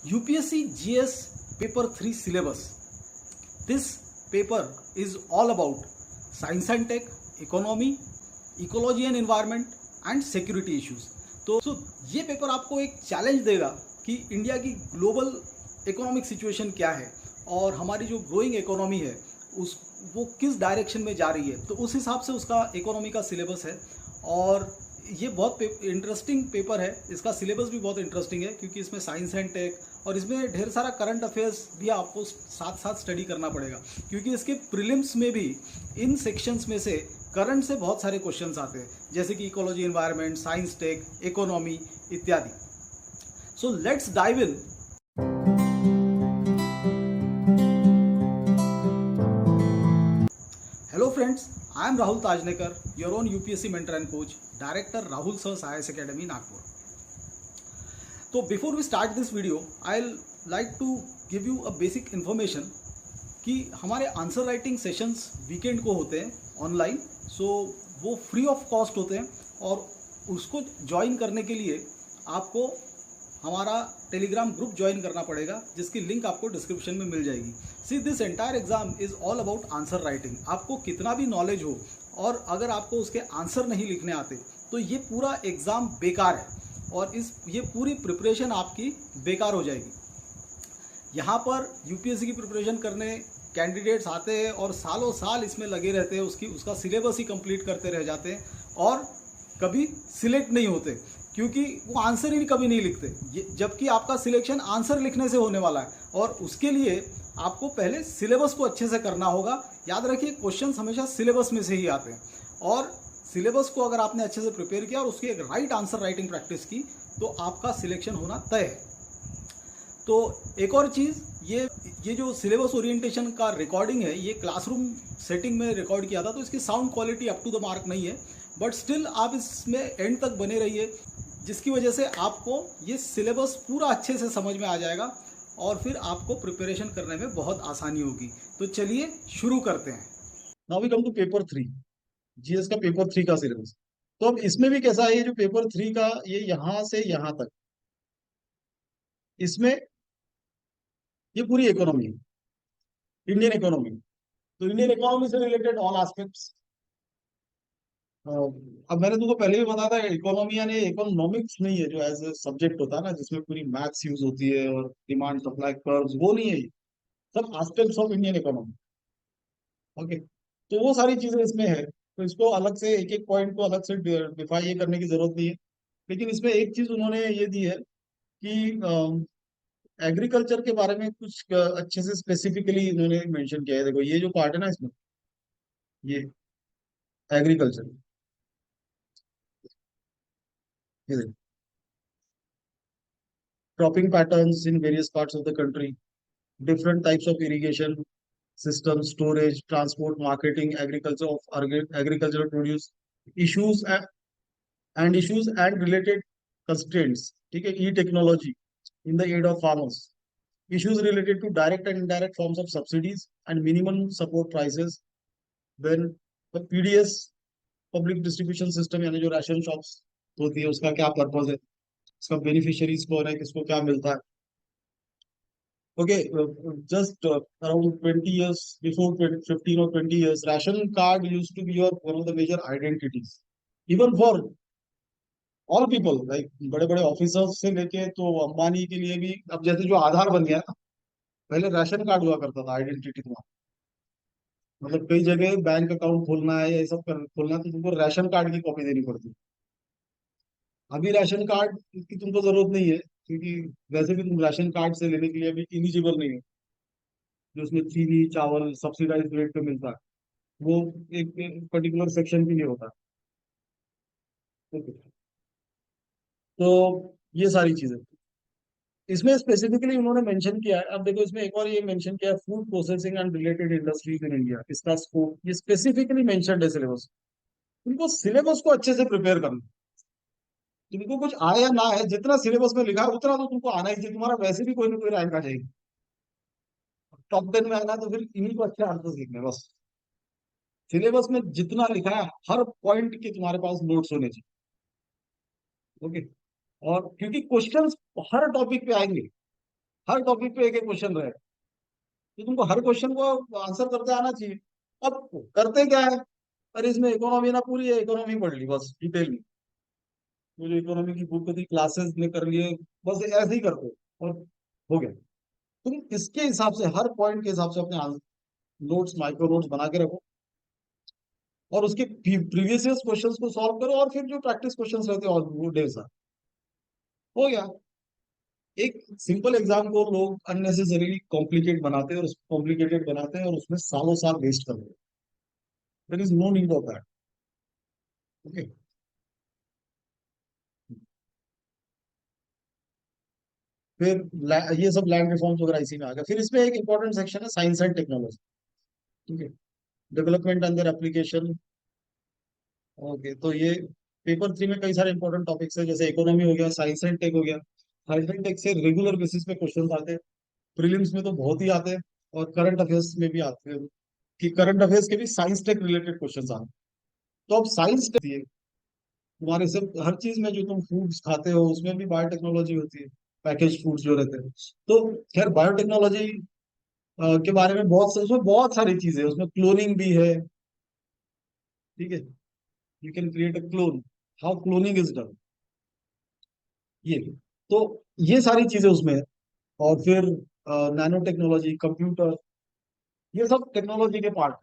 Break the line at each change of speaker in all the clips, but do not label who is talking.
UPSC GS Paper 3 syllabus. This paper is all about science and tech, economy, ecology and environment and security issues. तो ये paper आपको एक challenge देगा कि India की global economic situation क्या है और हमारी जो ग्रोइंग इकोनॉमी है उस वो किस डायरेक्शन में जा रही है, तो उस हिसाब से उसका इकोनॉमी का सिलेबस है। और ये बहुत इंटरेस्टिंग पेपर है, इसका सिलेबस भी बहुत इंटरेस्टिंग है क्योंकि इसमें साइंस एंड टेक और इसमें ढेर सारा करंट अफेयर्स भी आपको साथ साथ स्टडी करना पड़ेगा क्योंकि इसके प्रीलिम्स में भी इन सेक्शंस में से करंट से बहुत सारे क्वेश्चंस आते हैं, जैसे कि ecology, environment, science tech, economy इत्यादि। So let's dive in. Hello friends, I am Rahul Tajnekar, your own UPSC mentor and coach, Director Rahul Sir's IAS Academy, Nagpur. So before we start this video, I'll like to give you a basic information कि हमारे answer writing sessions weekend को होते हैं online. सो वो free of cost होते हैं और उसको ज्वाइन करने के लिए आपको हमारा टेलीग्राम ग्रुप ज्वाइन करना पड़ेगा, जिसकी लिंक आपको डिस्क्रिप्शन में मिल जाएगी। See this entire exam is all about answer writing. आपको कितना भी नॉलेज हो और अगर आपको उसके आंसर नहीं लिखने आते तो ये पूरा एग्ज़ाम बेकार है और ये पूरी प्रिपरेशन आपकी बेकार हो जाएगी। यहाँ पर यूपीएससी की प्रिपरेशन करने कैंडिडेट्स आते हैं और सालों साल इसमें लगे रहते हैं, उसका सिलेबस ही कंप्लीट करते रह जाते हैं और कभी सिलेक्ट नहीं होते क्योंकि वो आंसर ही कभी नहीं लिखते, जबकि आपका सिलेक्शन आंसर लिखने से होने वाला है और उसके लिए आपको पहले सिलेबस को अच्छे से करना होगा। याद रखिए, क्वेश्चंस हमेशा सिलेबस में से ही आते हैं और सिलेबस को अगर आपने अच्छे से प्रिपेयर किया और उसकी एक राइट आंसर राइटिंग प्रैक्टिस की तो आपका सिलेक्शन होना तय है। तो एक और चीज़, ये जो सिलेबस ओरिएंटेशन का रिकॉर्डिंग है ये क्लासरूम सेटिंग में रिकॉर्ड किया था, तो इसकी sound quality up to the mark नहीं है, बट स्टिल आप इसमें एंड तक बने रहिए, जिसकी वजह से आपको ये सिलेबस पूरा अच्छे से समझ में आ जाएगा और फिर आपको प्रिपरेशन करने में बहुत आसानी होगी। तो चलिए शुरू करते हैं। Now we come to paper 3, GS का पेपर 3 का सिलेबस। तो अब इसमें भी कैसा है, ये जो पेपर 3 का ये यहाँ से यहाँ तक, इसमें ये पूरी इकोनॉमी है, इंडियन इकोनॉमी। तो इंडियन इकोनॉमी से रिलेटेड ऑल एस्पेक्ट्स। अब मैंने तुमको पहले भी बताया था, इकोनॉमी यानी इकोनॉमिक्स नहीं है जो एज ए सब्जेक्ट होता है ना, जिसमें पूरी मैथ्स यूज होती है और डिमांड सप्लाई कर्व्स, वो नहीं है ये। सब aspects of Indian economy. Okay, तो वो सारी चीजें इसमें है, तो इसको अलग से एक एक पॉइंट को अलग से डिफाइन ये करने की जरूरत नहीं है। लेकिन इसमें एक चीज उन्होंने ये दी है कि एग्रीकल्चर के बारे में कुछ अच्छे से स्पेसिफिकली इन्होंने मेंशन किया है। देखो ये जो पार्ट है ना इसमें, ये एग्रीकल्चर, ये देखो, cropping patterns in various parts of the country, different types of irrigation systems, storage, transport, marketing, agricultural produce, issues and related constraints. ठीक है, e-technology in the aid of farmers, issues related to direct and indirect forms of subsidies and minimum support prices. Then the PDS, public distribution system, यानी जो ration shops होती है उसका क्या purpose है, उसका बेनिफिशियरीज कौन है, किसको क्या मिलता है। Okay, just around 20 years before 20, 15 or 20 years, ration card used to be your one of the major identities. Even for all people, like बड़े बड़े ऑफिसर्स से लेके तो अंबानी के लिए भी, अब जैसे जो आधार बन गया ना, पहले राशन कार्ड हुआ करता था आइडेंटिटी तुम्हारा। मतलब कई जगह बैंक अकाउंट खोलना है या ये सब खोलना है तो तुमको राशन कार्ड की कॉपी देनी पड़ती है। अभी राशन कार्ड की तुमको जरूरत नहीं है क्योंकि वैसे भी तुम राशन कार्ड से लेने के लिए अभी इलिजिबल नहीं है, जो उसमें चीनी चावल सब्सिडाइज रेट पे मिलता है वो एक पर्टिकुलर सेक्शन के लिए होता है। ओके, तो ये सारी चीजें इसमें स्पेसिफिकली उन्होंने मेंशन किया है। अब देखो इसमें एक और ये मेंशन किया है, food processing and related industries in India, इसका स्कोप ये स्पेसिफिकली मेंशन्ड है सिलेबस। तुमको सिलेबस को अच्छे से प्रिपेयर करना, तुमको कुछ आए या ना आए, जितना सिलेबस में लिखा है उतना तो तुमको आना ही चाहिए। तुम्हारा वैसे भी कोई ना कोई रैंक आ जाएगी, टॉप 10 में आना तो फिर इन्हीं को अच्छे आंसर लिखने हैं बस। सिलेबस में जितना लिखा है हर पॉइंट के तुम्हारे पास नोट्स होने चाहिए। ओके, और क्योंकि क्वेश्चंस हर टॉपिक पे आएंगे, हर टॉपिक पे एक एक क्वेश्चन रहेगा, तो तुमको हर क्वेश्चन को आंसर करते आना चाहिए। अब करते क्या है, अरे इसमें इकोनॉमी ना पूरी है, इकोनॉमी पढ़ ली बस डिटेल में, वो जो इकोनॉमी की बुक थी क्लासेस ने कर लिए, बस ऐसे ही करते हो, और हो गया। तुम इसके हिसाब से हर पॉइंट के हिसाब से अपने नोट्स, माइक्रो नोट्स बना के रखो, और उसके प्रीवियस ईयर क्वेश्चंस को सॉल्व करो, और फिर जो प्रैक्टिस क्वेश्चंस रहते हैं और वो डेज हो गया। एक सिंपल एग्जाम को लोग अननेसेसरीली कॉम्प्लिकेट बनाते हैं, और कॉम्प्लिकेटेड बनाते हैं और उसमें सालों साल वेस्ट कर देते हैं। There is no need of that. Okay. फिर ये सब लैंड रिफॉर्म्स वगैरह इसी में आ गया। फिर इसमें एक इंपॉर्टेंट सेक्शन है साइंस एंड टेक्नोलॉजी। ठीक है, development and their application. Okay, तो ये पेपर 3 में कई सारे इंपॉर्टेंट टॉपिक्स है, जैसे इकोनॉमी हो गया, साइंस एंड टेक हो गया। साइंस एंड टेक से रेगुलर बेसिस पे क्वेश्चंस आते हैं, प्रीलिम्स में तो बहुत ही आते हैं, और करंट अफेयर्स में भी आते हैं, कि करंट अफेयर्स के भी साइंस टेक रिलेटेड क्वेश्चंस आते हैं। तो अब साइंस टेक है तुम्हारे सब हर चीज में, जो तुम फूड्स खाते हो उसमें भी बायोटेक्नोलॉजी होती है, पैकेज फूड्स जो रहते हैं। तो खैर बायोटेक्नोलॉजी के बारे में उसमें बहुत सारी चीजें है, उसमें क्लोनिंग भी है। ठीक है, you can create a clone, how cloning is done, ये। तो ये सारी चीजें उसमें है। और फिर नैनो टेक्नोलॉजी, कंप्यूटर, ये सब टेक्नोलॉजी के part.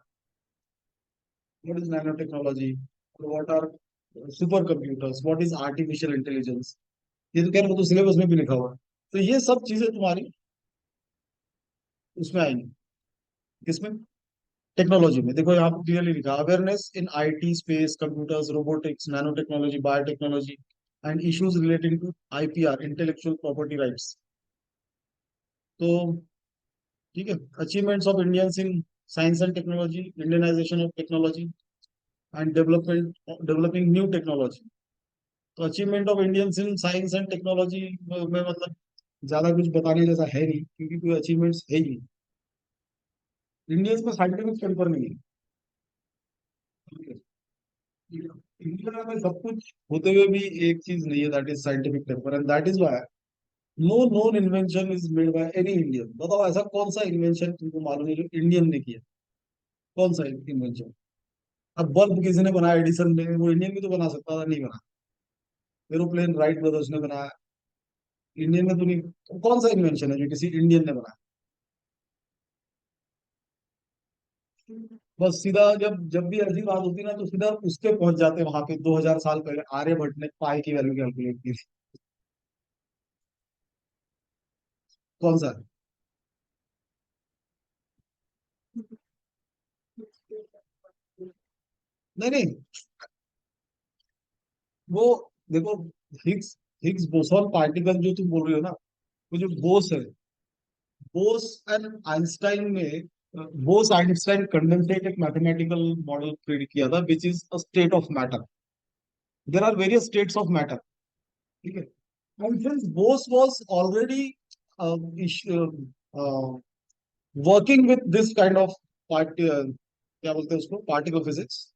What is nano technology, what are super computers, what is artificial intelligence, ये तो खैर वो तो सिलेबस में भी लिखा हुआ है। तो ये सब चीजें तुम्हारी उसमें आएंगी, किसमें, टेक्नोलॉजी में। देखो यहाँ पर क्लियरली लिखा, awareness in IT space, computers, robotics, nano technology, biotechnology and issues relating to IPR, intellectual property rights. तो ठीक है, achievements of Indians in science and technology, Indianization of technology and development, developing new technology. तो achievement of Indians in science and technology में मतलब ज्यादा कुछ बताने जैसा है नहीं, क्योंकि कोई अचीवमेंट्स है ही नहीं। इंडियंस में साइंटिफिक पेपर नहीं है। ठीक है? इंडिया में सब कुछ होते हुए भी एक चीज नहीं है, that is scientific paper, and that is why no known invention is made by any Indian. बताओ ऐसा कौन सा इन्वेंशन तुमको मालूम है जो इंडियन ने किया, कौन सा इन्वेंशन। अब बल्ब किसी ने बनाया, एडिसन ने, वो इंडियन भी तो बना सकता था, नहीं बना। एरोप्लेन राइट ब्रदर्स ने बनाया, इंडियन में तो नहीं। तो कौन सा इन्वेंशन है जो किसी इंडियन ने बनाया। बस सीधा जब जब भी ऐसी बात होती ना, तो सीधा उस पे पहुंच जाते हैं, वहां पे 2000 साल पहले आर्यभट्ट ने पाई की वैल्यू कैलकुलेट की थी। कौन सा है? नहीं नहीं, वो देखो, हिग्स हिग्स बोसॉन पार्टिकल जो तुम बोल रहे हो ना, वो जो बोस है, बोस एंड आइंस्टाइन में, बोस आइंस्टाइन कंडेंसेट एक मैथमेटिकल मॉडल क्रिएट किया था, which is a state of matter. There are various states of matter. ठीक है, and since Bose was already working with this kind of part, क्या बोलते हैं उसको, पार्टिकल फिजिक्स,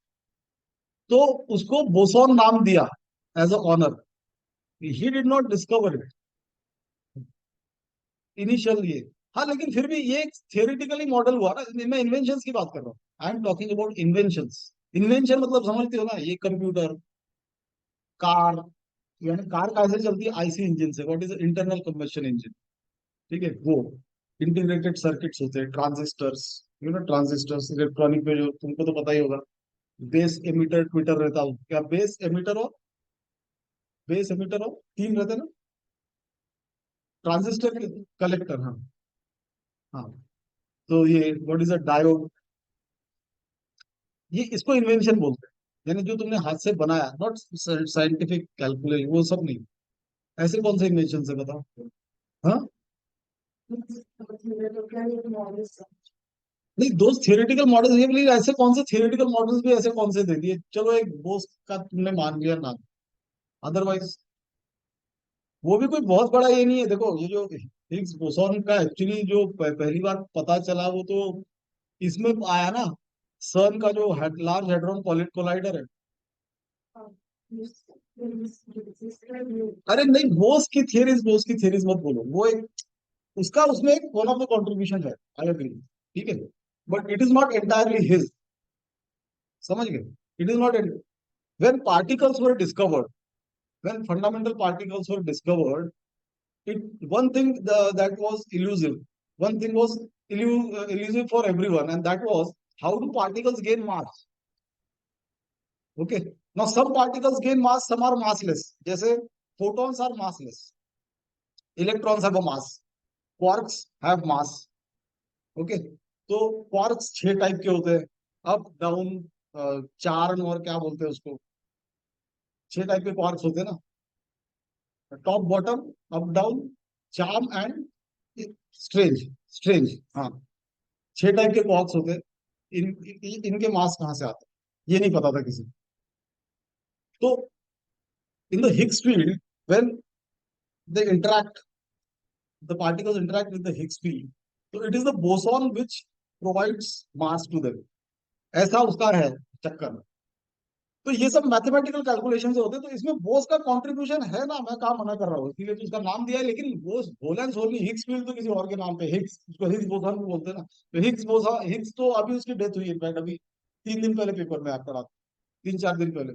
तो उसको बोसॉन नाम दिया as a honour. He did not discover it initially. हाँ, लेकिन फिर भी ये थियोरिटिकली मॉडल हुआ ना, मैं इन्वेंशन की बात कर रहा हूँ, I am talking about invention. Invention मतलब समझते हो ना, ये कंप्यूटर, कार, यानी कार कैसे चलती है, आईसी इंजन से, what is internal combustion engine. ठीक है, वो इंटीग्रेटेड सर्किट्स होते हैं, ट्रांजिस्टर्स, ट्रांजिस्टर्स इलेक्ट्रॉनिक में, जो तुमको तो पता ही होगा, बेस एमिटर ट्विटर रहता हो क्या, बेस एमिटर और तीन रहते हैं ना, ट्रांजिस्टर के कलेक्टर। हाँ हाँ, तो ये व्हाट इज अ डायोड, ये इसको इन्वेंशन बोलते हैं, यानी जो तुमने हाथ से बनाया, नॉट साइंटिफिक कैलकुलेशन, वो सब नहीं। ऐसे कौन से इन्वेंशन है बताओ। हाँ, नहीं, दोस्त थियोरेटिकल मॉडल्स ये बोलिए, ऐसे कौन से थियोरेटिकल मॉडल्स भी ऐसे कौन से दे दिए, चलो एक बोस का तुमने मान लिया नाम, अदरवाइज वो भी कोई बहुत बड़ा ये नहीं है। देखो ये जो हिग्स बोसॉन का एक्चुअली जो पहली बार पता चला, वो तो इसमें आया ना, सर्न का जो लार्ज हेड्रोन कोलाइडर है। अरे नहीं, बोस की थियरीज मत बोलो, वो एक उसका उसमें एक वन ऑफ द कॉन्ट्रीब्यूशन है, आई एग्री, ठीक है, but it is not entirely his, समझ गए, it is not, when particles were discovered, when fundamental particles were discovered, it one thing that was elusive, one thing was elusive for everyone, and that was how do particles gain mass. Okay, now some particles gain mass, some are massless, जैसे photons are massless, electrons have a mass, quarks have mass. Okay, तो quarks छह type के होते हैं, up down, चार्न, और क्या बोलते हैं उसको, छह टाइप के क्वार्क्स होते हैं ना, top bottom, up down, charm and strange, strange, हाँ, छह टाइप के क्वार्क्स होते हैं। इनके मास कहाँ से आते हैं ये नहीं पता था किसी को। तो in the Higgs field, when they interact, the particles interact with the Higgs field, तो it is the boson which provides mass to them, ऐसा उसका है चक्कर। तो ये सब मैथमेटिकल कैलकुलेशन से होते हैं, तो इसमें बोस का कंट्रीब्यूशन है ना, मैं कहा मना कर रहा हूँ, इसीलिए तो उसका नाम दिया है। लेकिन बोस, बोलेंस होली, हिग्स फील्ड तो किसी और के नाम पे, हिग्स, उसको हिग्स बोसन भी बोलते हैं ना। तो हिग्स बोसन, हिग्स तो अभी उसकी डेथ हुई, इनफैक्ट अभी 3 दिन पहले पेपर में आपका, 3-4 दिन पहले,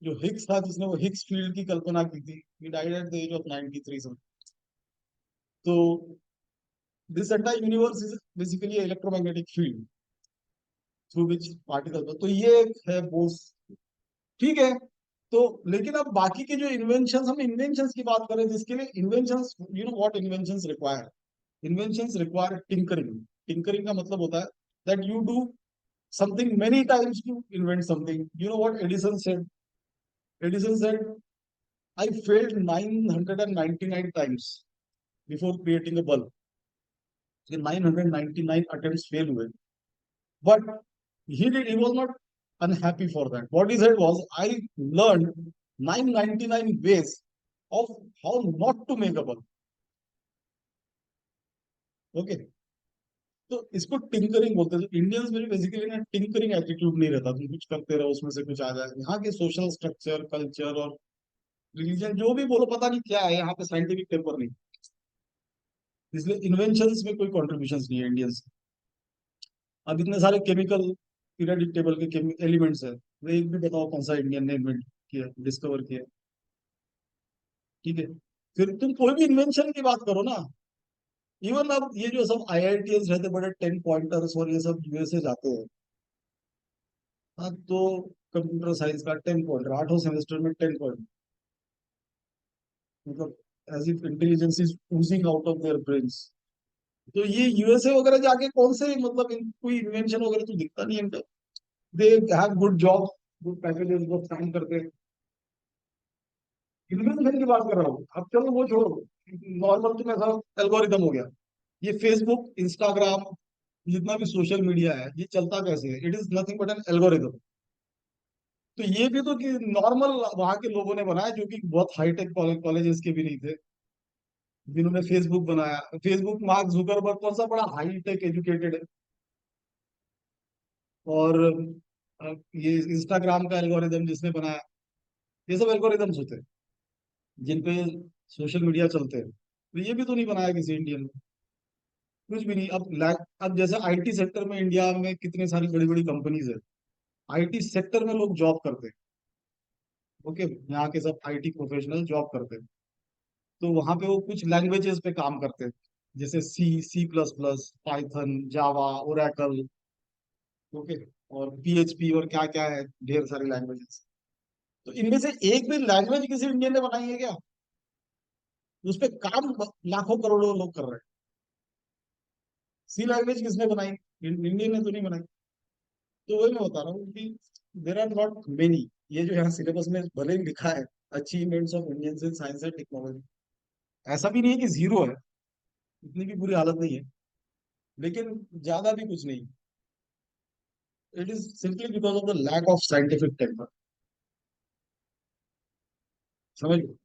जो हिग्स था जिसने वो हिग्स फील्ड की कल्पना की थी, he died at the age of 93 some। तो this entire universe is basically electromagnetic field through which particle, तो ये एक है बोस, ठीक है। तो लेकिन अब बाकी के जो इन्वेंशन, हम इन्वेंशन की बात करें, जिसके लिए invention, you know what invention require, invention require tinkering. Tinkering का मतलब होता है that you do something many times to invent something. You know what Edison said? Edison said, I failed 999 times before creating a bulb. So 999 attempts fail हुए, but he was not unhappy for that. What he said was, I learned 999 ways of how not to make a bulb. Okay, तो इसको tinkering बोलते हैं। तो Indians में basically ना tinkering attitude नहीं रहता, तुम कुछ करते रहो उसमें से कुछ आ जाए। यहाँ के सोशल स्ट्रक्चर, कल्चर और रिलीजन जो भी बोलो, पता नहीं क्या है, यहाँ पे साइंटिफिक पेपर नहीं, इसलिए इन्वेंशंस में कोई कॉन्ट्रीब्यूशन नहीं है इंडियंस। अब इतने सारे केमिकल पीरियोडिक टेबल के एलिमेंट्स है, वो एक भी बताओ कौन सा इंडियन ने इन्वेंट किया, डिस्कवर किया, ठीक है। फिर तुम कोई भी इन्वेंशन की बात करो ना, इवन अब ये जो सब आईआईटीएस रहते बड़े 10 पॉइंटर्स और ये सब यूएसए जाते हैं, हाँ, तो कंप्यूटर साइंस का 10 पॉइंटर, 8वें सेमेस्टर में 10 पॉइंट, मतलब as if intelligence is oozing out of their brains. तो ये यूएसए वगैरह जाके कौन से, मतलब कोई इन्वेंशन वगैरह तो दिखता नहीं है। They have good job, good packages, बहुत काम करते हैं। इन्वेंशन की बात कर रहा हूँ, अब चलो वो छोड़ो, नॉर्मल तुम्हें सब एल्गोरिदम हो गया। ये फेसबुक, इंस्टाग्राम, जितना भी सोशल मीडिया है, ये चलता कैसे है? It is nothing but N algorithm. तो ये भी तो कि नॉर्मल वहां के लोगों ने बनाया, जो कि बहुत हाईटेक कॉलेजेस के भी नहीं थे, जिन्होंने फेसबुक बनाया। फेसबुक, मार्क जुकरबर्ग कौन सा बड़ा हाईटेक एजुकेटेड है, और ये इंस्टाग्राम का एल्गोरिदम जिसने बनाया, ये सब एल्गोरिदम्स होते हैं जिनपे सोशल मीडिया चलते हैं। तो ये भी तो नहीं बनाया किसी इंडियन ने, कुछ भी नहीं। अब जैसे आईटी सेक्टर में इंडिया में कितनी सारी बड़ी बड़ी कंपनीज है, आईटी सेक्टर में लोग जॉब करते हैं। ओके, यहाँ के सब आईटी प्रोफेशनल जॉब करते हैं, तो वहां पे वो कुछ लैंग्वेजेस पे काम करते हैं, जैसे सी, C++, पाइथन, जावा, ओरेकल, ओके, और पीएचपी और क्या क्या है, ढेर सारी लैंग्वेजेस। तो इनमें से एक भी लैंग्वेज किसी इंडियन ने बनाई है क्या? उस पे काम लाखों करोड़ों लोग कर रहे हैं। सी लैंग्वेज किसने बनाई? इंडियन ने तो नहीं बनाई। तो वही मैं बता रहा हूँ कि देर आर नॉट मेनी, ये जो यहाँ सिलेबस में भले ही लिखा है, achievements of Indians in science and technology, ऐसा भी नहीं है कि जीरो है, इतनी भी बुरी हालत नहीं है, लेकिन ज्यादा भी कुछ नहीं। It is simply because of the lack of scientific temper, समझ लो।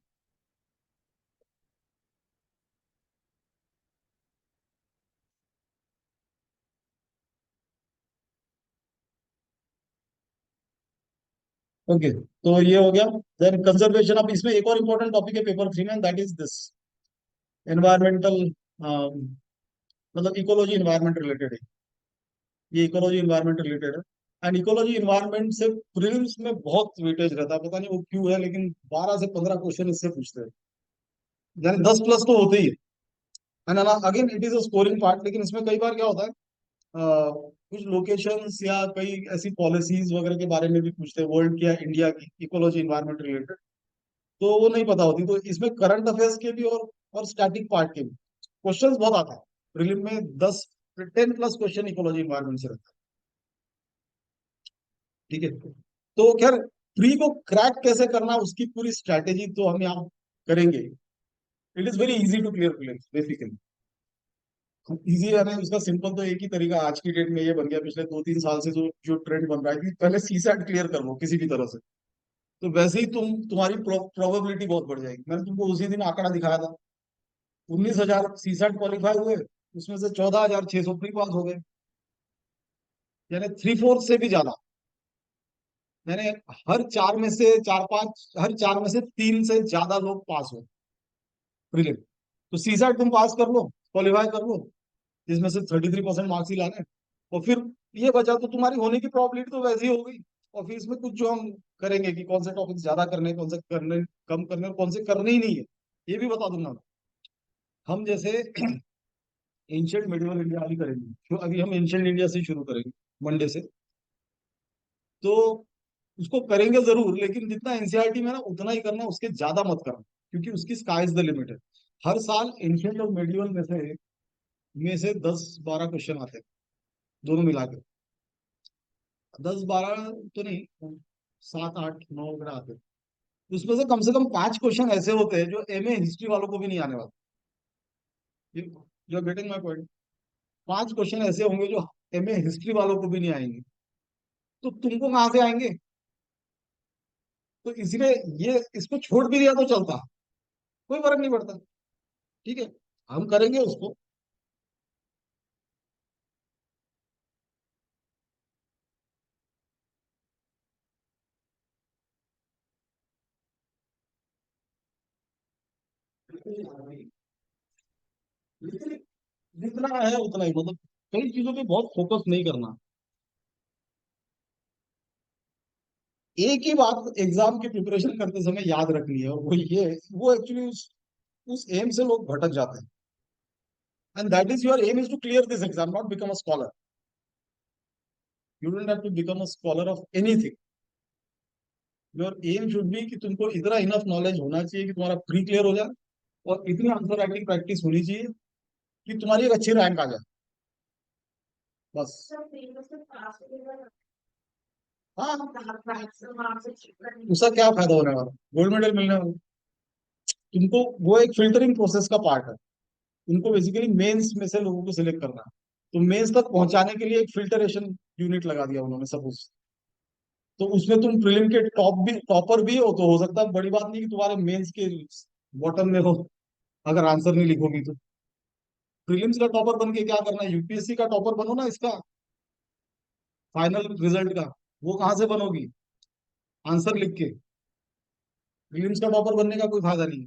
ओके, तो ये हो गया। देन कंजर्वेशन, अब इसमें एक और इंपॉर्टेंट टॉपिक है पेपर 3 में, दैट इज दिस एनवायरमेंटल मतलब इकोलॉजी इन्वायरमेंट रिलेटेड है, ये इकोलॉजी इन्वायरमेंट रिलेटेड है। एंड इकोलॉजी इन्वायरमेंट से प्रीलिम्स में बहुत वेटेज रहता है, पता नहीं वो क्यों है, लेकिन 12 से 15 क्वेश्चन इससे पूछते हैं, यानी 10 प्लस तो होते ही है ना। Again it is a scoring part, लेकिन इसमें कई बार क्या होता है, कुछ लोकेशंस या कई ऐसी पॉलिसीज वगैरह के बारे में भी पूछते हैं, वर्ल्ड की या इंडिया की, इकोलॉजी इन्वायरमेंट रिलेटेड, तो वो नहीं पता होती। तो इसमें करंट अफेयर्स के भी और स्टैटिक पार्ट के भी क्वेश्चंस बहुत आता है। प्रीलिम में 10 10 प्लस क्वेश्चन इकोलॉजी इन्वायरमेंट से रहता है। ठीक है, तो खैर प्री को क्रैक कैसे करना, उसकी पूरी स्ट्रैटेजी तो हम यहाँ करेंगे। It is very easy to clear prelims basically. Easy है ना, उसका सिंपल तो एक ही तरीका आज की डेट में ये बन गया, पिछले 2 3 साल से जो जो ट्रेंड बन रहा है कि पहले सीसैट क्लियर कर लो किसी भी तरह से, तो वैसे ही तुम्हारी प्रोबेबिलिटी बहुत बढ़ जाएगी। मैंने तुमको उसी दिन आंकड़ा दिखाया था, 19,000 सीसैट क्वालिफाई हुए, उसमें से 14,600 प्री पास हो गए, यानी 3/4 से भी ज्यादा। यानी हर चार में से चार पांच, हर चार में से तीन से ज्यादा लोग पास हो प्रीलिम। तो सीसैट तुम पास कर लो, क्वालिफाई कर लो, जिसमें से 33% मार्क्स ही लाने हैं। और फिर ये बचा तो तुम्हारी होने की प्रोबेबिलिटी तो वैसी ही हो गई। और फिर इसमें कुछ जो हम करेंगे कि कौन से टॉपिक ज्यादा करने हैं, कौन से करने कम करने हैं, और कौन से करने ही नहीं है, ये भी बता दूंगा मैं। हम जैसे एंशियंट मिडिवल इंडिया वाली करेंगे, तो अभी हम एंशियंट इंडिया से शुरू करेंगे मंडे से। तो उसको करेंगे जरूर, लेकिन जितना एनसीईआरटी में ना उतना ही करना, उसके ज्यादा मत करना, क्योंकि उसकी स्काई इज द लिमिट है। हर साल एंशियंट और मिडिवल में से 10 12 क्वेश्चन आते हैं, दोनों मिला के। 10 12 तो नहीं, 7 8 9 वगैरह आते हैं। उसमें से कम 5 क्वेश्चन ऐसे होते हैं जो एमए हिस्ट्री वालों को भी नहीं आने वाले। You are getting my point. 5 question ऐसे होंगे जो एमए हिस्ट्री वालों को भी नहीं आएंगे, तो तुमको कहाँ से आएंगे? तो इसलिए ये इसको छोड़ भी दिया तो चलता, कोई फर्क नहीं पड़ता। ठीक है, हम करेंगे उसको। लेकिन जितना है उतना ही, मतलब कई चीजों पे बहुत फोकस नहीं करना। एक ही बात एग्जाम की प्रिपरेशन करते समय याद रखनी है, और वो ये, वो एक्चुअली उस एम से लोग भटक जाते हैं। And that is your aim is to clear this exam, not become a scholar. You don't have to become a scholar of anything. Your aim should be कि तुमको इतना इनफ नॉलेज होना चाहिए कि तुम्हारा प्री क्लियर हो जाए, और इतनी आंसर राइटिंग प्रैक्टिस होनी चाहिए कि तुम्हारी एक अच्छी रैंक आ जाए, बस। हाँ, उसका क्या फायदा होने वाला, गोल्ड मेडल मिलने वाला। तुमको वो एक फिल्टरिंग प्रोसेस का पार्ट है। उनको बेसिकली मेंस में से लोगों को सिलेक्ट करना है, तो मेंस तक पहुंचाने के लिए एक फिल्टरेशन यूनिट लगा दिया उन्होंने, सपोज। तो उसमें तुम प्रीलिम के टॉपर भी हो, तो हो सकता है, बड़ी बात नहीं कि तुम्हारे मेंस के बॉटम में हो, अगर आंसर नहीं लिखोगी तो। प्रीलिम्स का टॉपर बन के क्या करना है, यूपीएससी का टॉपर बनो ना, इसका फाइनल रिजल्ट का। वो कहाँ से बनोगी? आंसर लिख के। प्रीलिम्स का टॉपर बनने का कोई फायदा नहीं है।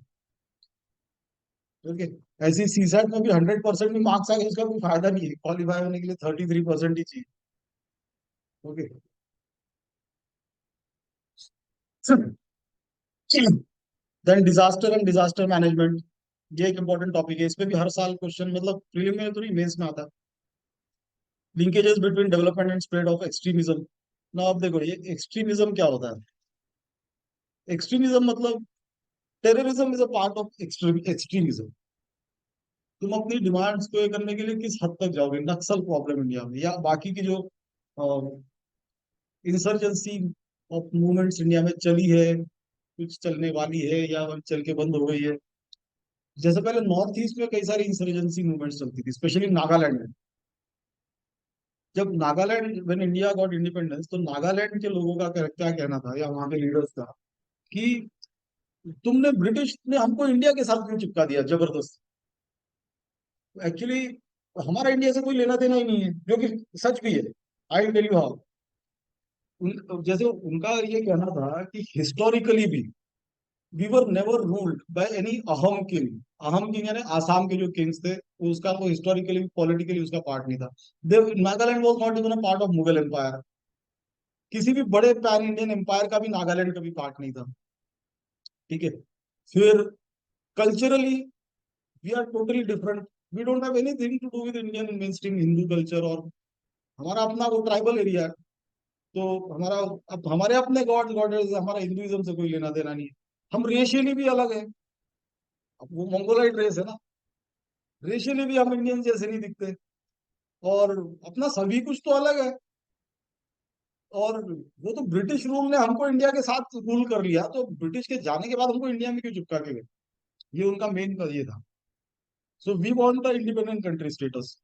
ओके, ऐसे सीसैट में भी 100% भी मार्क्स आ गए, उसका कोई फायदा नहीं है, क्वालिफाई होने के लिए 33% ही चाहिए। Okay, then disaster and disaster management, ये एक इंपॉर्टेंट टॉपिक है। इस पे भी हर साल क्वेश्चन, मतलब प्रीलिम में तो नहीं, मेंस में आता है। Linkages between development and spread of extremism. ना अब देखो, ये एक्सट्रीमिज्म क्या होता है? एक्सट्रीमिज्म मतलब terrorism is a part of extremism. तुम अपनी डिमांड्स को ये करने के लिए किस हद तक जाओगे? नक्सल प्रॉब्लम इंडिया में, या बाकी की जो इंसर्जेंसी ऑफ मूवमेंट्स इंडिया में चली है, कुछ चलने वाली है, या चल के बंद हो गई है। जैसे पहले नॉर्थ ईस्ट में कई सारी इंसर्जेंसी मूवमेंट्स चलती थी, स्पेशली नागालैंड में। जब Nagaland, when India got independence, तो नागालैंड के लोगों का क्या कहना था, या वहां के लीडर्स का, कि तुमने, ब्रिटिश ने हमको इंडिया के साथ क्यों चिपका दिया जबरदस्त। एक्चुअली हमारा इंडिया से कोई लेना देना ही नहीं है, जो कि सच भी है। I tell you how. जैसे उनका ये कहना था कि हिस्टोरिकली भी we were never ruled by any Ahom king. Ahom king यानी आसाम के जो किंग्स थे, उसका वो हिस्टोरिकली पॉलिटिकली उसका पार्ट नहीं था। देव Nagaland was not even a part of Mughal empire. किसी भी बड़े पैन इंडियन एम्पायर का भी नागालैंड कभी पार्ट नहीं था। ठीक है। फिर culturally we are totally different. We don't have anything to do with Indian main stream Hindu culture. और हमारा अपना वो ट्राइबल एरिया है। तो हमारा, अब हमारे अपने गॉड गॉडेस, हमारा हिंदुइज्म से कोई लेना देना नहीं है। हम रेशियली भी अलग है। अब वो मंगोलाइट रेस है ना, रेशियली भी हम इंडियन जैसे नहीं दिखते। और अपना सभी कुछ तो अलग है। और वो तो ब्रिटिश रूल ने हमको इंडिया के साथ रूल कर लिया, तो ब्रिटिश के जाने के बाद हमको इंडिया में क्यों चिपका के गए? ये उनका मेन ये था। So we want the independent country status,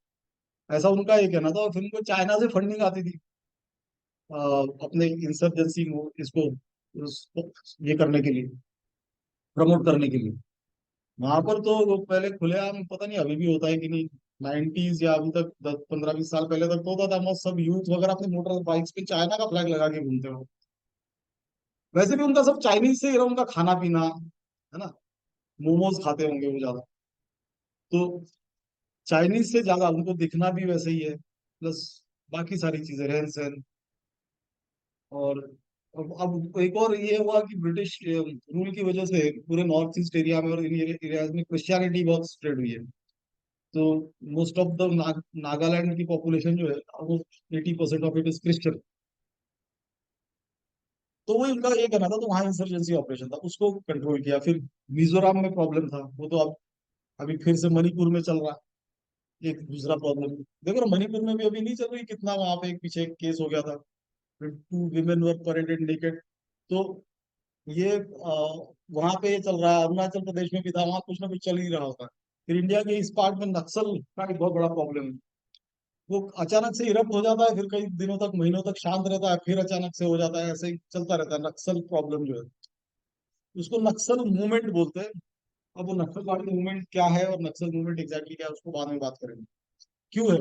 ऐसा उनका ये कहना था। और फिर उनको चाइना से फंडिंग आती थी अपने इंसर्जेंसी इसको ये करने के लिए, प्रमोट करने के लिए। वहां पर तो वो पहले खुलेआम, पता नहीं अभी भी होता है कि नहीं, 90s या अभी तक 10 15 20 साल पहले तक तो होता था, मस्त सब यूथ वगैरह अपने मोटर बाइक्स पे चाइना का फ्लैग लगा के घूमते हो। वैसे भी उनका सब चाइनीज से ही रहा, उनका खाना पीना है ना। मोमोज खाते होंगे वो ज्यादा। तो चाइनीज से ज्यादा उनको दिखना भी वैसे ही है, प्लस बाकी सारी चीजें, रहन सहन। और अब एक और ये हुआ कि ब्रिटिश रूल की वजह से पूरे नॉर्थ ईस्ट एरिया में और इन एरियाज में क्रिश्चियनिटी बहुत स्प्रेड हुई है। तो मोस्ट ऑफ द नागालैंड की पॉपुलेशन जो है, वो 80% ऑफ इट इज क्रिश्चियन। तो वो इनका ये कहना था, तो वहां इंसर्जेंसी ऑपरेशन था, उसको कंट्रोल किया। फिर मिजोरम में प्रॉब्लम था, वो तो अब अभी फिर से मणिपुर में चल रहा है एक दूसरा प्रॉब्लम। देखो ना, मणिपुर में भी अभी नहीं चल रही, कितना वहां पे एक पीछे एक केस हो गया था, 2 women वर परेडेड नेकेड। तो ये वहां पे ये चल रहा है, अरुणाचल प्रदेश में भी था, वहां कुछ ना कुछ चल ही रहा होता है। फिर इंडिया के इस पार्ट में नक्सल का एक बहुत बड़ा प्रॉब्लम है। वो अचानक से इरप्ट हो जाता है, फिर कई दिनों तक महीनों तक शांत रहता है, फिर अचानक से हो जाता है, ऐसे ही चलता रहता है नक्सल प्रॉब्लम जो है। उसको नक्सल मूवमेंट बोलते हैं। अब वो नक्सलवादी मूवमेंट क्या है और नक्सल मूवमेंट एग्जैक्टली क्या है, उसको बाद में बात करेंगे, क्यों है।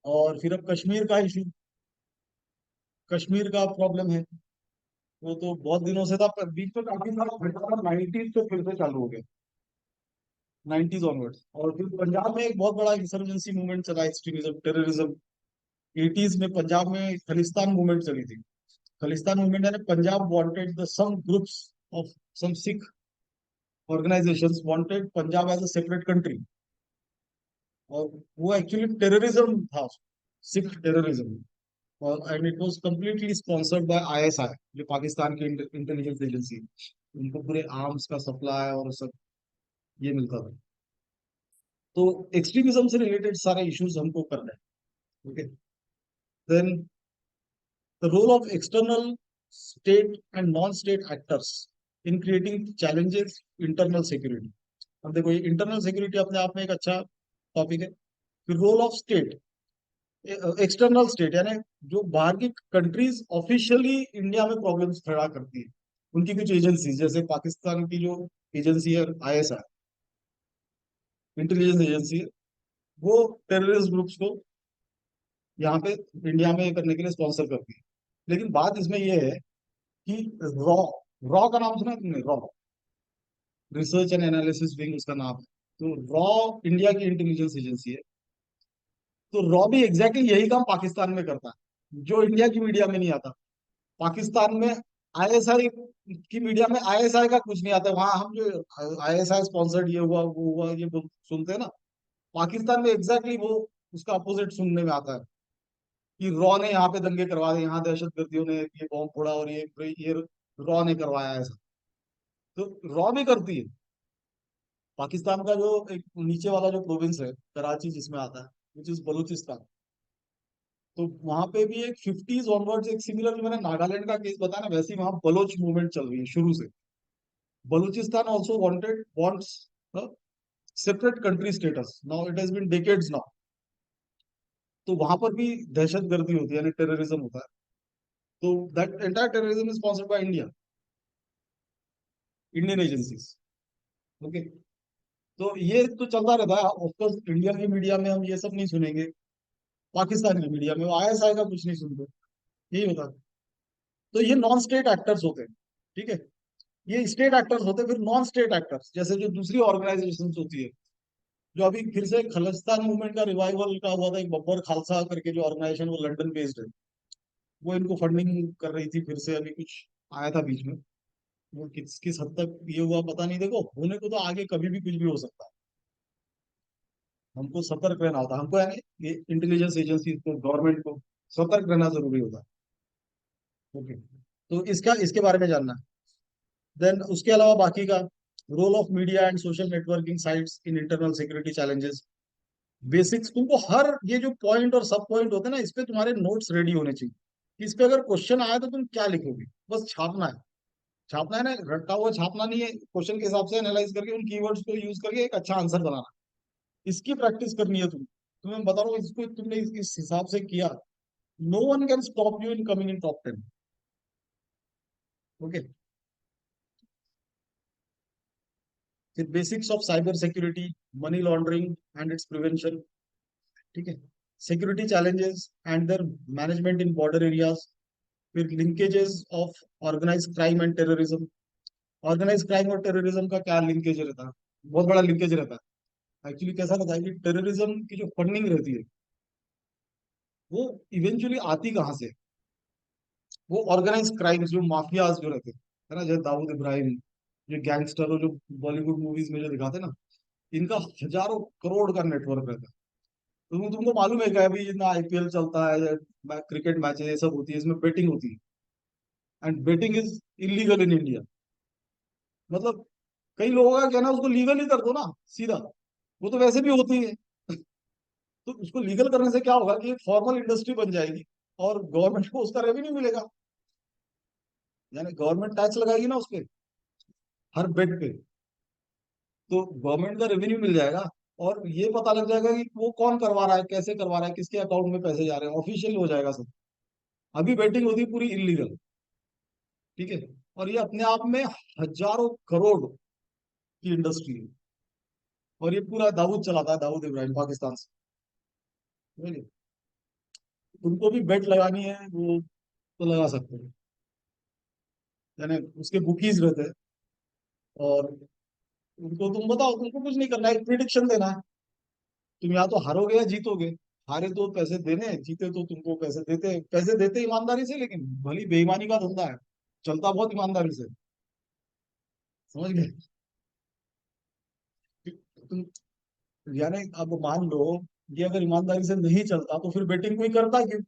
और फिर अब कश्मीर का इशू, कश्मीर का प्रॉब्लम है। वो तो बहुत दिनों से था, पर बीच में काफी सारा घटा था, 90s से फिर से चालू हो गया, 90s ऑनवर्ड्स। और फिर पंजाब में एक बहुत बड़ा इंसर्जेंसी मूवमेंट चला, एक्सट्रीमिज्म टेररिज्म। 80s में पंजाब में खलिस्तान मूवमेंट चली थी। खलिस्तान मूवमेंट यानी Punjab wanted the some groups of some Sikh organisations wanted Punjab as a separate country. और वो एक्चुअली टेररिज्म था, सिख टेररिज्म। और and it was completely sponsored by ISI, जो पाकिस्तान की इंटेलिजेंस एजेंसी। उनको पूरे आर्म्स का सप्लाई और सब ये मिलता था। तो एक्सट्रीमिज्म से रिलेटेड सारे इश्यूज हमको करना है। Okay. Then the role of external state and non state actors in creating challenges internal security. अब देखो, ये इंटरनल सिक्योरिटी अपने आप में एक अच्छा टॉपिक है। फिर role of state, external state यानी जो बाहर की कंट्रीज ऑफिशियली इंडिया में प्रॉब्लम्स खड़ा करती है, उनकी कुछ एजेंसी, जैसे पाकिस्तान की जो एजेंसी है आईएसआई, इंटेलिजेंस एजेंसी है, वो टेररिस्ट ग्रुप्स को यहाँ पे इंडिया में करने के लिए स्पॉन्सर करती है। लेकिन बात इसमें ये है कि रॉ, रॉ का नाम सुना है तुमने? Raw, research and analysis wing उसका नाम है। तो रॉ इंडिया की इंटेलिजेंस एजेंसी है। तो रॉ भी एग्जैक्टली यही काम पाकिस्तान में करता है, जो इंडिया की मीडिया में नहीं आता। पाकिस्तान में आईएसआई की मीडिया में आईएसआई का कुछ नहीं आता। वहां हम जो आईएसआई स्पॉन्सर्ड ये हुआ वो हुआ ये सुनते हैं ना, पाकिस्तान में एग्जैक्टली वो उसका अपोजिट सुनने में आता है कि रॉ ने यहाँ पे दंगे करवा दिए, यहाँ दहशतगर्दियों ने ये बॉम्ब फोड़ा, और ये रॉ ने करवाया ऐसा। तो रॉ भी करती है। पाकिस्तान का जो एक नीचे वाला जो प्रोविंस है कराची जिसमें आता है, विच इज बलूचिस्तान। तो वहां पे भी एक 50s ऑनवर्ड्स एक सिमिलर, जो मैंने नागालैंड का केस बताया ना, वैसे ही वहां बलोच मूवमेंट चल रही है शुरू से। Balochistan also wants a separate country status. Now it has been decades now. तो वहां पर भी दहशतगर्दी होती है, यानी टेररिज्म होता है। तो that entire terrorism is sponsored by India, Indian agencies. Okay. तो ये तो चलता रहता है। ऑफकोर्स इंडिया की मीडिया में हम ये सब नहीं सुनेंगे, पाकिस्तान की मीडिया में वो आईएसआई का कुछ नहीं सुनते, यही होता है। तो ये नॉन स्टेट एक्टर्स होते हैं। ठीक है। ये स्टेट एक्टर्स होते हैं। फिर नॉन स्टेट एक्टर्स जैसे जो दूसरी ऑर्गेनाइजेशन होती है, जो अभी फिर से खालिस्तान मूवमेंट का रिवाइवल का हुआ था, एक बब्बर खालसा करके जो ऑर्गेनाइजेशन, वो लंदन बेस्ड है, वो इनको फंडिंग कर रही थी। फिर से अभी कुछ आया था बीच में, वो किस किस हद तक ये हुआ पता नहीं। देखो, होने को तो आगे कभी भी कुछ भी हो सकता है। हमको सतर्क रहना होता है, हमको यानी ये इंटेलिजेंस एजेंसी को, गवर्नमेंट को सतर्क रहना जरूरी होता है। ओके, तो इसका इसके बारे में जानना है। देन उसके अलावा बाकी का role of media and social networking sites in internal security challenges, basics. तुमको हर ये जो पॉइंट और सब पॉइंट होते हैं ना, इस पे तुम्हारे नोट्स रेडी होने चाहिए। इस पे अगर क्वेश्चन आया तो तुम क्या लिखोगे, बस छापना है। छापना है ना, रट्टा हुआ छापना नहीं है, क्वेश्चन के हिसाब से एनालाइज करके उन कीवर्ड्स को यूज करके एक अच्छा आंसर बनाना। इसकी प्रैक्टिस करनी है तुम्हें बता रहा हूँ, इसको तुमने इस हिसाब से किया, no one can stop you in coming in top 10। Okay, फिर basics of cyber security, money laundering and its prevention. ठीक है, security challenges and their management in border areas. फिर linkages of organize crime and terrorism. Organize crime और terrorism का क्या linkage रहता है, बहुत बड़ा लिंकेज रहता है। एक्चुअली कैसा रहता है कि टेररिज्म की जो फंडिंग रहती है, वो इवेंचुअली आती कहाँ से, वो ऑर्गेनाइज क्राइम जो माफियाज जो रहते हैं, है ना, जैसे दाऊद इब्राहिम, जो गैंगस्टर और जो बॉलीवुड मूवीज में जो दिखाते हैं ना, इनका हजारों करोड़ का नेटवर्क रहता है। तुमको मालूम है क्या, अभी जितना आईपीएल चलता है, क्रिकेट मैचेस ये सब होती है, इसमें बेटिंग होती है, and betting is illegal in India. मतलब कई लोगों का कहना है उसको लीगल ही कर दो ना सीधा, वो तो वैसे भी होती है। तो उसको लीगल करने से क्या होगा कि एक फॉर्मल इंडस्ट्री बन जाएगी, और गवर्नमेंट को उसका रेवेन्यू मिलेगा, यानी गवर्नमेंट टैक्स लगाएगी ना उस पे, हर बेट पे। तो गवर्नमेंट का रेवेन्यू मिल जाएगा, और ये पता लग जाएगा कि वो कौन करवा रहा है, कैसे करवा रहा है, किसके अकाउंट में पैसे जा रहे हैं, ऑफिशियल हो जाएगा सब। अभी बेटिंग होती है पूरी इलीगल। ठीक है, और ये अपने आप में हजारों करोड़ की इंडस्ट्री है, और ये पूरा दाऊद चलाता है, दाऊद इब्राहिम, पाकिस्तान से। समझे? उनको भी बेट लगानी है वो, तो लगा सकते हैं, यानी उसके बुकीज रहते हैं। और उनको तुम बताओ, तुमको कुछ नहीं करना है, एक प्रिडिक्शन देना है। तुम या तो हारोगे या जीतोगे। हारे तो पैसे देने, जीते तो तुमको पैसे देते, पैसे देते ईमानदारी से, लेकिन भली बेईमानी का धंधा है, चलता बहुत ईमानदारी से। समझ गए? तुम, यानी अब मान लो, ये अगर ईमानदारी से नहीं चलता तो फिर बेटिंग कोई करता क्यों?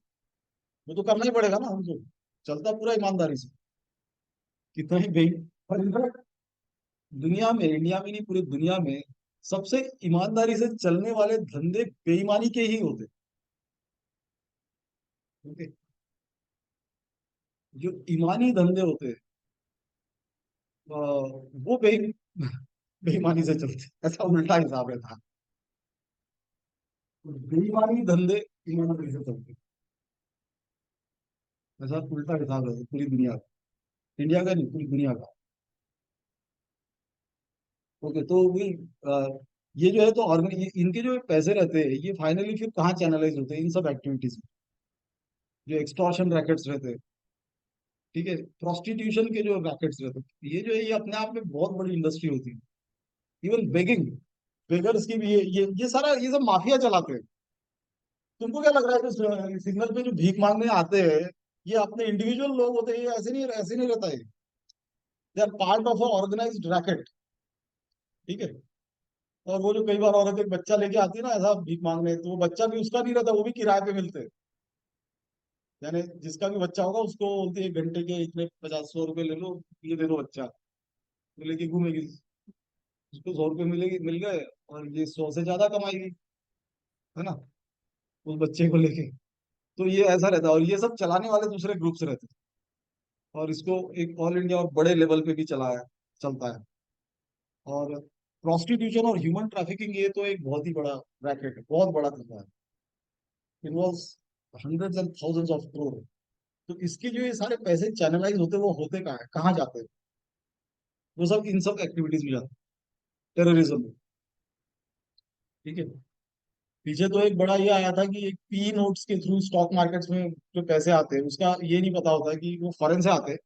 वो तो करना ही पड़ेगा ना हमको, चलता पूरा ईमानदारी से। कितना ही बे, और इनफैक्ट दुनिया में, इंडिया में नहीं, पूरी दुनिया में सबसे ईमानदारी से चलने वाले धंधे बेईमानी के ही होते। ओके, जो ईमानी धंधे होते हैं, वो बेईमानी से चलते, ऐसा उल्टा हिसाब रहता है। बेईमानी धंधे ईमानदारी से चलते, ऐसा उल्टा हिसाब रहता है पूरी दुनिया का, इंडिया का नहीं, पूरी दुनिया का। ओके, तो भी ये जो है तो इनके जो पैसे रहते हैं, ये फाइनली फिर कहाँ चैनलाइज होते हैं, इन सब एक्टिविटीज में, जो एक्सटॉर्शन रैकेट्स रहते हैं। ठीक है, प्रोस्टिट्यूशन के जो रैकेट्स रहते हैं, ये जो है ये अपने आप में बहुत बड़ी इंडस्ट्री होती है। इवन बेगिंग, बेगर्स की भी ये सारा ये सब माफिया चलाते हैं। तुमको क्या लग रहा है कि सिग्नल पे जो भीख मांगने आते हैं, ये अपने इंडिविजुअल लोग होते हैं? ये ऐसे नहीं रहता है, they are part of a organised racket. ठीक है, और वो जो कई बार औरत एक बच्चा लेके आती है ना ऐसा भीख मांगने, तो वो बच्चा भी उसका नहीं रहता, वो भी किराए पे मिलते हैं। यानी जिसका भी बच्चा होगा उसको बोलती है, 1 घंटे के इतने 50-100 रुपए ले लो, ये दे दो बच्चा, तो लेके घूमेगी। उसको 100 रुपए मिलेगी, मिल गए, और ये 100 से ज्यादा कमाएगी, है ना, उस बच्चे को लेके। तो ये ऐसा रहता है, और ये सब चलाने वाले दूसरे ग्रुप से रहते हैं, और इसको एक ऑल इंडिया और बड़े लेवल पे भी चलता है। और प्रोस्टिट्यूशन और ह्यूमन ट्रैफिकिंग, ये तो एक बहुत ही बड़ा रैकेट है, बहुत बड़ा धंधा है, involves hundreds and thousands of crore. तो इसके जो ये सारे पैसे चैनलाइज होते हैं, वो होते कहाँ है, कहाँ जाते हैं? वो सब इन सब एक्टिविटीज में जाते हैं, टेररिज्म में। ठीक है, पीछे तो एक बड़ा ये आया था कि एक पी नोट्स के थ्रू स्टॉक मार्केट्स में जो पैसे आते हैं, उसका ये नहीं पता होता कि वो फॉरेन से आते हैं,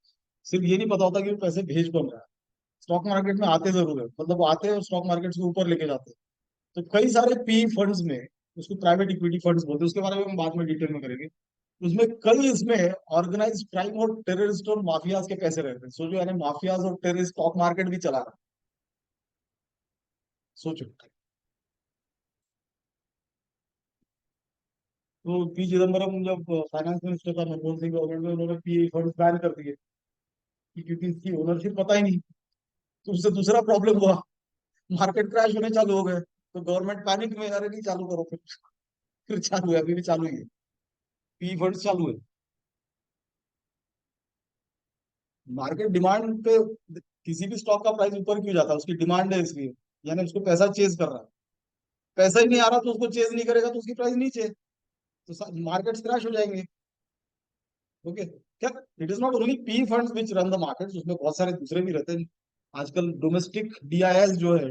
सिर्फ ये नहीं पता होता कि वो पैसे भेज कौन रहा है। स्टॉक मार्केट में आते जरूर है, मतलब वो आते हैं और स्टॉक मार्केट से ऊपर लेके जाते हैं। तो कई सारे पी फंड्स में, उसको प्राइवेट इक्विटी फंड्स बोलते हैं, उसके बारे में हम बाद में डिटेल में करेंगे। उसमें कई इसमें ऑर्गेनाइज क्राइम और टेररिस्ट और माफियाज के पैसे रहते हैं। सोचो यानी माफियाज और टेररिस्ट स्टॉक मार्केट भी चला रहा है। सोचो। तो पी चिदम्बरम जब फाइनेंस मिनिस्टर था मनमोहन सिंह गवर्नमेंट में, उन्होंने पी फंड बैन कर दिए क्योंकि इसकी ओनरशिप पता ही नहीं। तो उससे दूसरा प्रॉब्लम हुआ, मार्केट क्रैश होने चालू हो गए, तो गवर्नमेंट पैनिक में, अरे नहीं चालू करो फिर चालू है, अभी भी चालू ही है, पी फंड चालू है। मार्केट डिमांड पे, किसी भी स्टॉक का प्राइस ऊपर क्यों जाता है, उसकी डिमांड है इसलिए, यानी उसको पैसा चेज कर रहा है। पैसा ही नहीं आ रहा तो उसको चेज नहीं करेगा तो उसकी प्राइस नीचे, तो मार्केट्स क्रैश हो जाएंगे। ओके, क्या, it is not only P funds which run the market, उसमें बहुत सारे दूसरे भी रहते हैं। आजकल डोमेस्टिक डीआईएस जो है,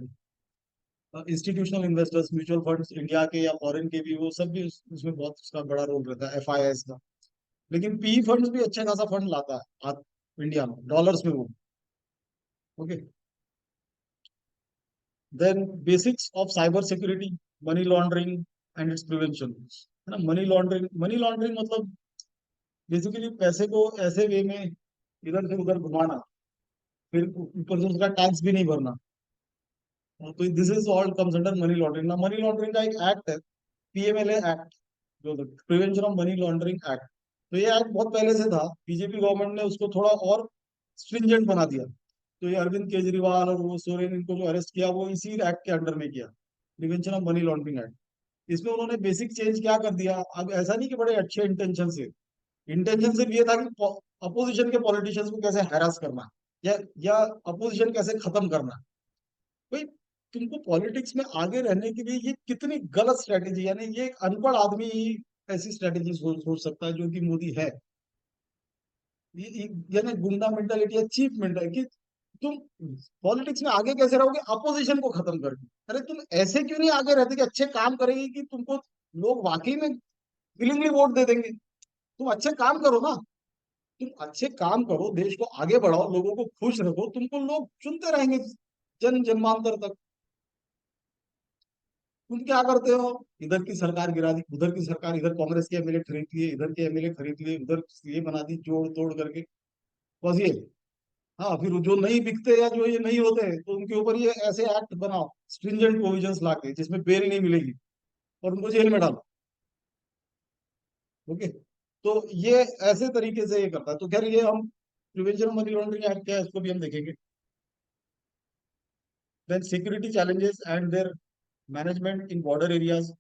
institutional investors, mutual funds, India के या फॉरेन के भी, वो सब भी उसमें बहुत उसका बड़ा रोल रहता है, एफआईआईएस का। लेकिन पी फंड्स भी अच्छा खासा फंड लाता है इंडिया में, डॉलर्स में वो। Okay, then basics of cyber security, money laundering and its prevention, है ना। मनी लॉन्ड्रिंग मतलब बेसिकली पैसे को ऐसे वे में इधर से उधर घुमाना, फिर ऊपर से उसका टैक्स भी नहीं भरना। तो this is all comes under money laundering ना। मनी लॉन्ड्रिंग का एक एक्ट है, पीएमएलए एक्ट, जो prevention of money laundering act. तो ये एक्ट बहुत पहले से था, बीजेपी गवर्नमेंट ने उसको थोड़ा और स्ट्रिंजेंट बना दिया। तो ये अरविंद केजरीवाल और वो सोरेन, इनको जो अरेस्ट किया वो इसी एक्ट के अंडर में किया, prevention of money laundering act. इसमें उन्होंने बेसिक चेंज क्या कर दिया, अब ऐसा नहीं कि बड़े अच्छे इंटेंशन से, इंटेंशन सिर्फ ये था कि अपोजिशन के पॉलिटिशियंस को कैसे हैरास करना, या अपोजिशन कैसे खत्म करना। भाई, तुमको पॉलिटिक्स में आगे रहने के लिए ये कितनी गलत स्ट्रेटेजी, यानी ये एक अनपढ़ आदमी ही ऐसी स्ट्रेटेजी सोच सकता है जो कि मोदी है। यानी गुंडा मेंटालिटी या चीप मेंटालिटी, कि तुम पॉलिटिक्स में आगे कैसे रहोगे अपोजिशन को खत्म करके। अरे तुम ऐसे क्यों नहीं आगे रहते कि अच्छे काम करेंगे, कि तुमको लोग वाकई में विलिंगली वोट दे देंगे। तुम अच्छे काम करो ना, तुम अच्छे काम करो, देश को आगे बढ़ाओ, लोगों को खुश रखो, तुमको लोग चुनते रहेंगे जन जन्मांतर तक। तुम क्या करते हो, इधर की सरकार गिरा दी, उधर की सरकार, इधर कांग्रेस के एमएलए खरीद लिए, इधर के एमएलए खरीद लिए, उधर ये बना दी जोड़ तोड़ करके, बस ये। हाँ, फिर जो नहीं बिकते या जो ये नहीं होते तो उनके ऊपर ये ऐसे एक्ट बनाओ, स्ट्रिंजेंट प्रोविजंस लाके, जिसमें बेल नहीं मिलेगी, और उनको जेल में डालो। ओके, तो ये ऐसे तरीके से ये करता है। तो खैर, ये हम प्रिवेंशन मनी लॉन्ड्रिंग एक्ट क्या है इसको भी हम देखेंगे। Then security challenges and their management in border areas,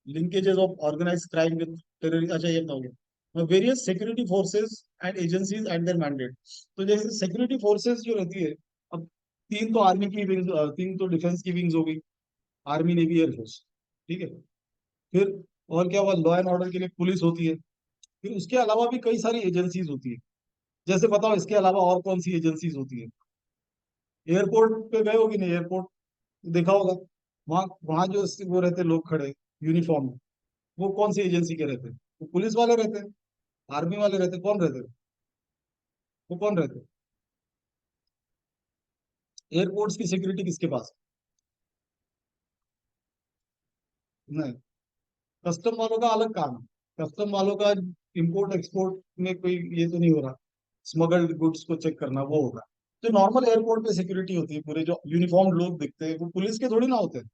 linkages of organized crime with terrorism, अच्छा ये बताओगे, various security forces and agencies and their mandate. तो जैसे सिक्योरिटी फोर्सेस जो रहती है, अब तीन तो आर्मी की विंग्स, तीन तो डिफेंस की विंग्स हो गई, आर्मी नेवी एयरफोर्स, ठीक है। फिर और क्या हुआ, लॉ एंड ऑर्डर के लिए पुलिस होती है। फिर उसके अलावा भी कई सारी एजेंसीज होती है। जैसे बताओ इसके अलावा और कौन सी एजेंसीज होती है। एयरपोर्ट पे गए हो कि नहीं, एयरपोर्ट देखा होगा, वहाँ वहाँ जो वो रहते हैं लोग खड़े यूनिफॉर्म में, वो कौन सी एजेंसी के रहते हैं, वो पुलिस वाले रहते हैं, आर्मी वाले रहते हैं, कौन रहते हैं, वो कौन रहते हैं। एयरपोर्ट्स की सिक्योरिटी किसके पास है? नहीं, कस्टम वालों का अलग काम है। कस्टम वालों का इंपोर्ट एक्सपोर्ट में कोई ये तो नहीं हो रहा, स्मगल्ड गुड्स को चेक करना वो होगा। जो नॉर्मल एयरपोर्ट पे सिक्योरिटी होती है, पूरे जो यूनिफॉर्म लोग दिखते हैं वो पुलिस के थोड़ी ना होते हैं,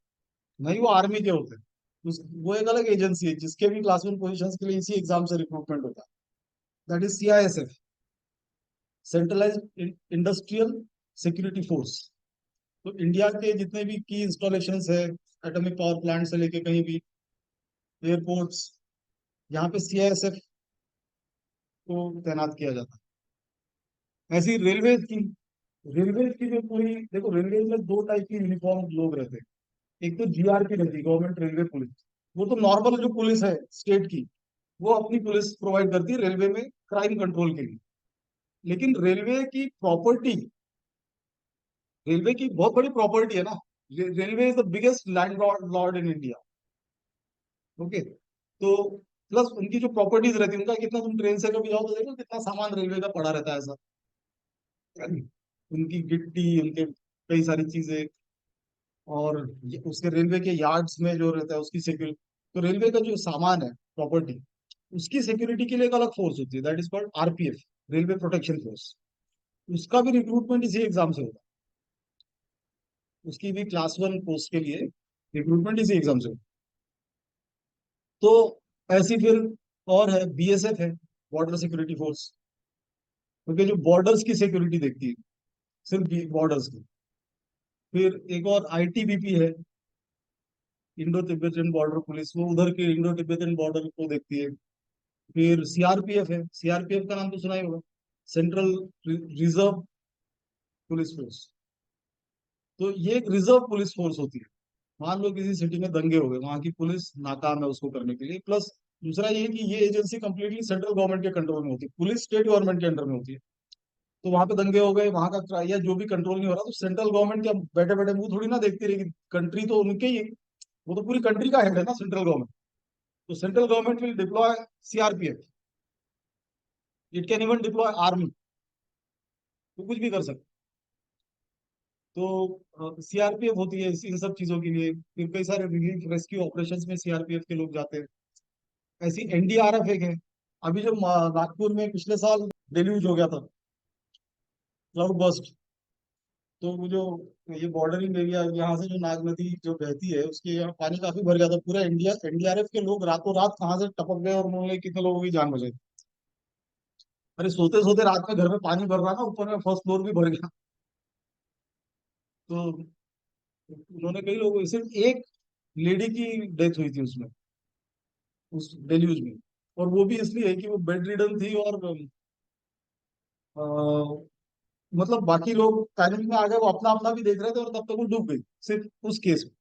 नहीं, वो आर्मी के होते हैं। वो एक अलग एजेंसी है जिसके भी क्लास वन पोजिशन के लिए इसी एग्जाम से रिक्रूटमेंट होता है, that is CISF, centralised industrial security force. तो इंडिया के जितने भी की इंस्टॉलेशन है, एटॉमिक पावर प्लांट से लेके कहीं भी, एयरपोर्ट्स, यहाँ पे सीआईएसएफ को तैनात किया जाता है। ऐसी रेलवे की जो पूरी, देखो रेलवे में दो टाइप की यूनिफॉर्म लोग रहते हैं। एक तो जीआरपी रहती है, गवर्नमेंट रेलवे पुलिस, वो तो नॉर्मल जो पुलिस है स्टेट की, वो अपनी पुलिस प्रोवाइड करती है रेलवे में क्राइम कंट्रोल के लिए। लेकिन रेलवे की बहुत बड़ी प्रॉपर्टी है ना। Railway is the biggest land Lord in India. Okay, तो प्लस उनकी जो प्रॉपर्टीज रहती है, उनका कितना, तुम ट्रेन से कभी जाओ तो देखो कितना सामान रेलवे का पड़ा रहता है ऐसा, उनकी गिट्टी, उनके कई सारी चीजें। और उसके रेलवे के यार्ड्स में जो रहता है उसकी सिक्योरिटी, तो रेलवे का जो सामान है, प्रॉपर्टी, उसकी सिक्योरिटी के लिए एक अलग फोर्स होती है, that is called RPF, railway protection force. उसका भी रिक्रूटमेंट इसी एग्जाम से होता है, उसकी भी क्लास 1 पोस्ट के लिए रिक्रूटमेंट इसी एग्जाम से होता है। तो ऐसी फिर और है बीएसएफ है, बॉर्डर सिक्योरिटी फोर्स, क्योंकि जो बॉर्डर्स की सिक्योरिटी देखती है, सिर्फ बॉर्डर्स की। फिर एक और आईटीबीपी है, इंडो तिब्बतन बॉर्डर पुलिस, वो उधर के इंडो तिब्बतन बॉर्डर को देखती है। फिर सीआरपीएफ है, सीआरपीएफ का नाम तो सुना ही होगा, सेंट्रल रिजर्व पुलिस फोर्स। तो ये एक रिजर्व पुलिस फोर्स होती है। मान लो किसी सिटी में दंगे हो गए, वहां की पुलिस नाकाम है उसको करने के लिए। प्लस दूसरा ये है कि ये एजेंसी कंप्लीटली सेंट्रल गवर्नमेंट के कंट्रोल में होती है, पुलिस स्टेट गवर्नमेंट के अंडर में होती है। तो वहां पे दंगे हो गए, वहां का या जो भी कंट्रोल नहीं हो रहा, तो सेंट्रल गवर्नमेंट क्या बैठे बैठे मुंह थोड़ी ना देखती रहेगी, कंट्री तो उनके ही है, वो तो पूरी कंट्री का हेड है ना सेंट्रल गवर्नमेंट। तो central government will deploy CRPF, it can even deploy army, तो कुछ भी कर सकते। तो सीआरपीएफ होती है इन सब चीजों के लिए। फिर कई सारे रिलीफ रेस्क्यू ऑपरेशंस में सीआरपीएफ के लोग जाते हैं। ऐसी एनडीआरएफ एक है। अभी जो नागपुर में पिछले साल डेल्यूज हो गया था, क्लाउड बर्स्ट, तो वो जो ये बॉर्डरिंग एरिया, यहाँ से जो नाग नदी जो बहती है, उसके यहाँ पानी काफी भर गया था। पूरा इंडिया एनडीआरएफ के लोग रातों रात कहाँ से टपक गए और उन्होंने कितने लोगों की जान बचाई। अरे सोते सोते रात में घर में पानी भर रहा था, ऊपर में फर्स्ट फ्लोर भी भर गया। तो उन्होंने कई लोगों, सिर्फ एक लेडी की डेथ हुई थी उसमें, उस डेल्यूज में। और वो भी इसलिए कि वो बेड रिडन थी, और अ, मतलब बाकी लोग पैनिक में आ गए, वो अपना अपना भी देख रहे थे, और तब तक वो डूब गई, सिर्फ उस केस में।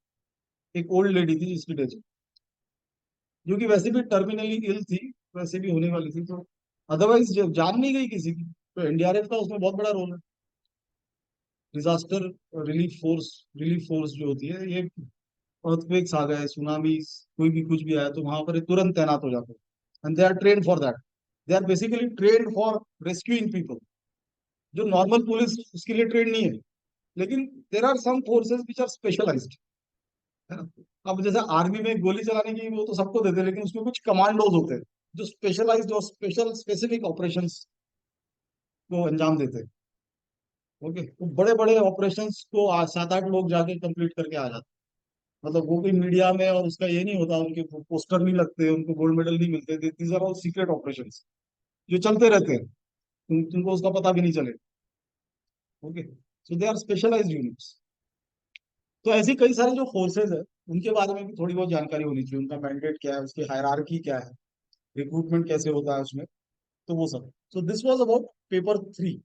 एक ओल्ड लेडी थी जिसकी डेथ, जो कि वैसे भी टर्मिनली इल थी, वैसे भी होने वाली थी। तो अदरवाइज जान नहीं गई किसी की। तो एनडीआरएफ का उसमें बहुत बड़ा रोल है। डिजास्टर रिलीफ फोर्स जो होती है, ये अर्थक्वेक्स आ गए, सुनामी, कोई भी कुछ भी आया, तो वहां पर ये तुरंत तैनात हो जाते हैं, and they are train for that. They are basically train for rescuing people, जो नॉर्मल पुलिस उसके लिए ट्रेन नहीं है। लेकिन there are some forces which are specialised, है ना। अब जैसे आर्मी में गोली चलाने की वो तो सबको देते हैं, लेकिन उसमें कुछ कमांडोज होते हैं जो स्पेशलाइज्ड और स्पेशल स्पेसिफिक ऑपरेशंस को अंजाम देते हैं। ओके, तो बड़े बड़े ऑपरेशंस को 7-8 लोग जाके कंप्लीट करके आ जाते हैं। मतलब वो कोई मीडिया में और उसका ये नहीं होता, उनके पोस्टर नहीं लगते, उनको गोल्ड मेडल नहीं मिलते, these are all secret operations जो चलते रहते हैं, तुमको उसका पता भी नहीं चले। Okay, so they are specialised units. तो ऐसी कई सारे जो फोर्सेज है, उनके बारे में भी थोड़ी बहुत जानकारी होनी चाहिए, उनका मैंडेट क्या है, उसकी हायरार्की क्या है, रिक्रूटमेंट कैसे होता है उसमें, तो वो सब। So this was about paper 3।